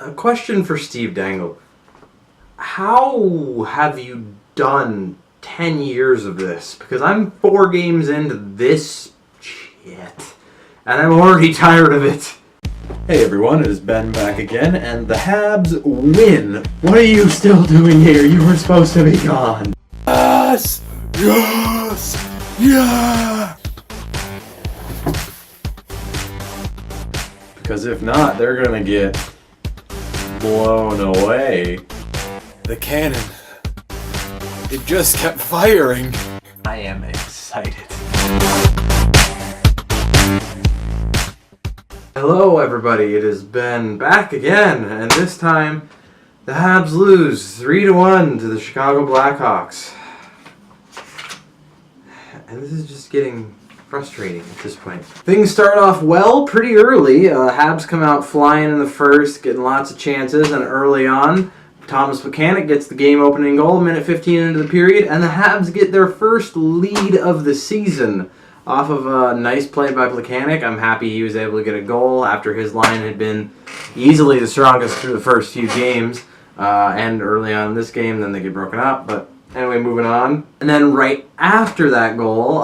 A question for Steve Dangle. How have you done 10 years of this? Because I'm 4 games into this shit, and I'm already tired of it. Hey everyone, it is Ben back again, and the Habs win. What are you still doing here? You were supposed to be gone. Yes! Yes! Yeah! Because if not, they're gonna get blown away. The cannon. It just kept firing. I am excited. Hello everybody, it is Ben back again, and this time the Habs lose 3-1 to the Chicago Blackhawks. And this is just getting frustrating at this point. Things start off well pretty early. Habs come out flying in the first, getting lots of chances, and early on, Thomas Plekanec gets the game-opening goal, a minute 15 into the period, and the Habs get their first lead of the season off of a nice play by Plekanec. I'm happy he was able to get a goal after his line had been easily the strongest through the first few games, and early on in this game, then they get broken up, but anyway, moving on. And then right after that goal,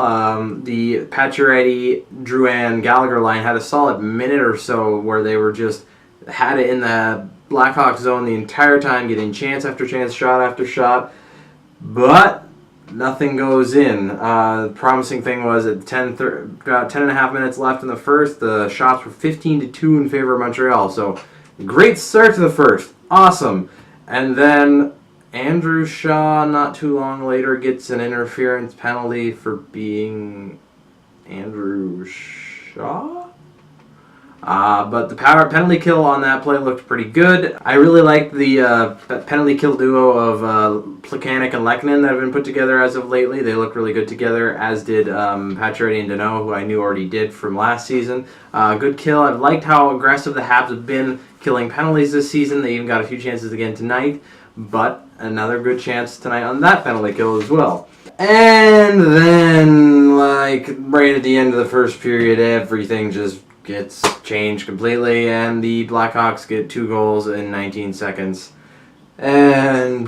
the Pacioretty, Drouin, Gallagher line had a solid minute or so where they were just had it in the Blackhawks zone the entire time, getting chance after chance, shot after shot, but nothing goes in. The promising thing was at about 10 and a half minutes left in the first, the shots were 15-2 in favor of Montreal. So great start to the first, awesome. And then Andrew Shaw, not too long later, gets an interference penalty for being Andrew Shaw? But the power penalty kill on that play looked pretty good. I really like the penalty kill duo of Plekanec and Lehkonen that have been put together as of lately. They look really good together, as did Pacioretty and Danault, who I knew already did from last season. Good kill. I've liked how aggressive the Habs have been killing penalties this season. They even got a few chances again tonight, but another good chance tonight on that penalty kill as well. And then, like, right at the end of the first period, everything just gets changed completely, and the Blackhawks get 2 goals in 19 seconds. And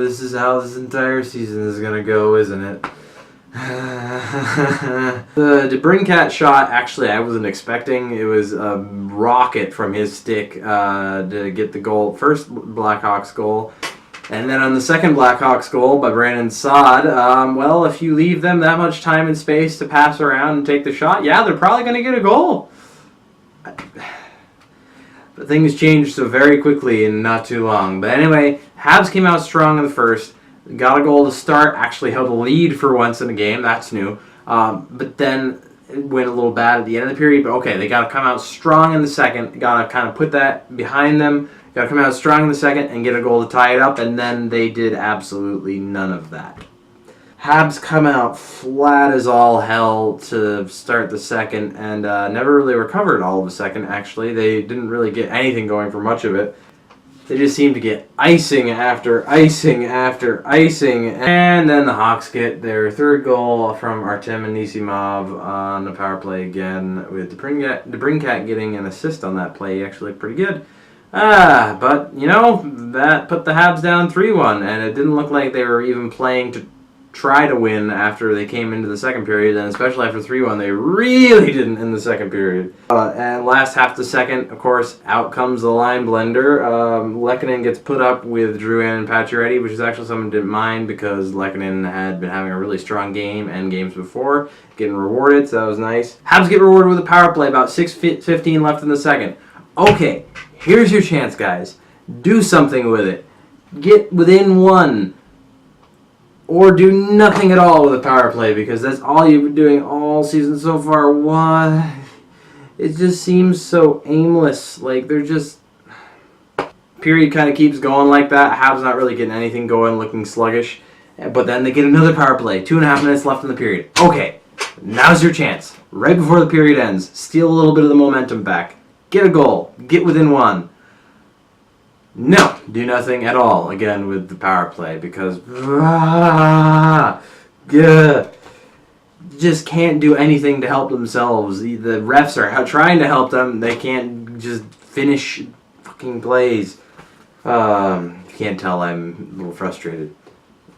this is how this entire season is going to go, isn't it? The DeBrincat shot, actually, I wasn't expecting. It was a rocket from his stick to get the goal, first Blackhawks goal. And then on the second Blackhawks goal by Brandon Saad, well, if you leave them that much time and space to pass around and take the shot, yeah, they're probably going to get a goal. But things changed so very quickly and not too long. But anyway, Habs came out strong in the first, got a goal to start, actually held a lead for once in the game, that's new. But then it went a little bad at the end of the period, but okay, they got to come out strong in the second, got to kind of put that behind them. Got to come out strong in the second and get a goal to tie it up, and then they did absolutely none of that. Habs come out flat as all hell to start the second, and never really recovered all of the second, actually. They didn't really get anything going for much of it. They just seemed to get icing after icing after icing, and then the Hawks get their third goal from Artem Anisimov on the power play again, with DeBrincat getting an assist on that play. He actually looked pretty good. But, you know, that put the Habs down 3-1, and it didn't look like they were even playing to try to win after they came into the second period, and especially after 3-1, they really didn't in the second period. And last half the second, of course, out comes the line blender. Lehkonen gets put up with Drouin and Pacioretty, which is actually something I didn't mind because Lehkonen had been having a really strong game and games before, getting rewarded, so that was nice. Habs get rewarded with a power play, about 6:15 left in the second. Okay, here's your chance, guys. Do something with it. Get within 1. Or do nothing at all with a power play, because that's all you've been doing all season so far. Why? It just seems so aimless. Like, they're just... Period kind of keeps going like that. Habs not really getting anything going, looking sluggish. But then they get another power play. 2.5 minutes left in the period. Okay, now's your chance. Right before the period ends. Steal a little bit of the momentum back. Get a goal. Get within 1. No, do nothing at all, again, with the power play, because just can't do anything to help themselves. The refs are trying to help them. They can't just finish fucking plays. You can't tell I'm a little frustrated.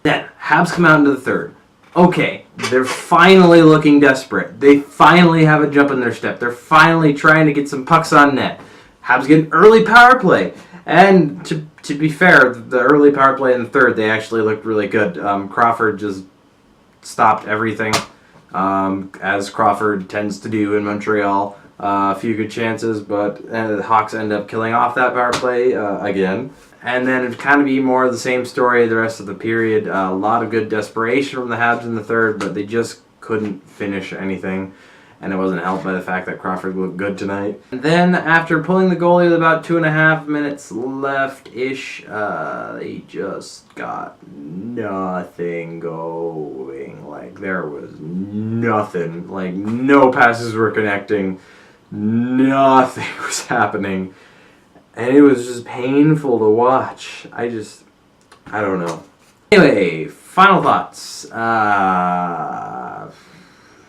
Then, Habs come out into the third. Okay, they're finally looking desperate. They finally have a jump in their step. They're finally trying to get some pucks on net. Habs get an early power play. And to be fair, the early power play in the third, they actually looked really good. Crawford just stopped everything, as Crawford tends to do in Montreal. A few good chances, but the Hawks end up killing off that power play again. And then it'd kind of be more of the same story the rest of the period. A lot of good desperation from the Habs in the third, but they just couldn't finish anything. And it wasn't helped by the fact that Crawford looked good tonight. And then after pulling the goalie with about 2.5 minutes left-ish, they just got nothing going. Like, there was nothing. Like, no passes were connecting. Nothing was happening. And it was just painful to watch. I don't know. Anyway, final thoughts.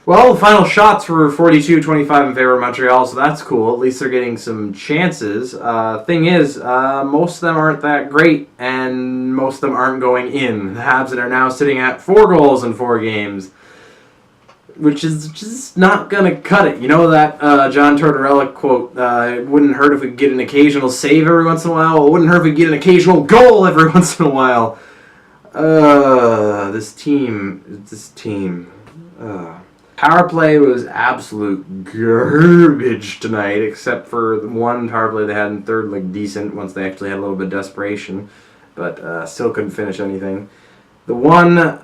Well, the final shots were 42-25 in favor of Montreal, so that's cool. At least they're getting some chances. Thing is, most of them aren't that great, and most of them aren't going in. The Habs are now sitting at 4 goals in 4 games, which is just not going to cut it. You know that John Tortorella quote, it wouldn't hurt if we could get an occasional save every once in a while. It wouldn't hurt if we could get an occasional goal every once in a while. This team. Power play was absolute garbage tonight, except for the one power play they had in third, like decent, once they actually had a little bit of desperation, but still couldn't finish anything. The one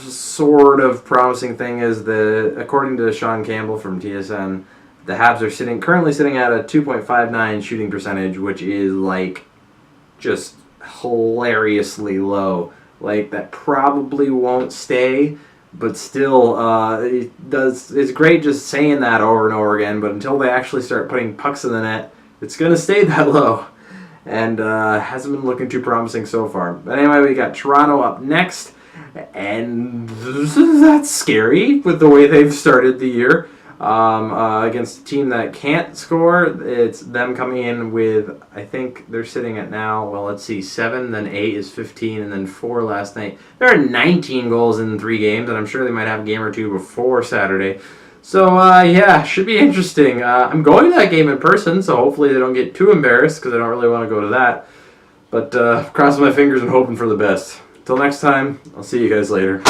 sort of promising thing is according to Sean Campbell from TSN, the Habs are currently sitting at a 2.59 shooting percentage, which is like just hilariously low. Like, that probably won't stay. But still, it's great just saying that over and over again, but until they actually start putting pucks in the net, it's going to stay that low. And hasn't been looking too promising so far. But anyway, we got Toronto up next, and that's scary with the way they've started the year. Against a team that can't score, it's them coming in with, I think they're sitting at now, well, let's see, 7, then 8 is 15, and then 4 last night. There are 19 goals in 3 games, and I'm sure they might have a game or two before Saturday. So, yeah, should be interesting. I'm going to that game in person, so hopefully they don't get too embarrassed, because I don't really want to go to that. But crossing my fingers and hoping for the best. Till next time, I'll see you guys later.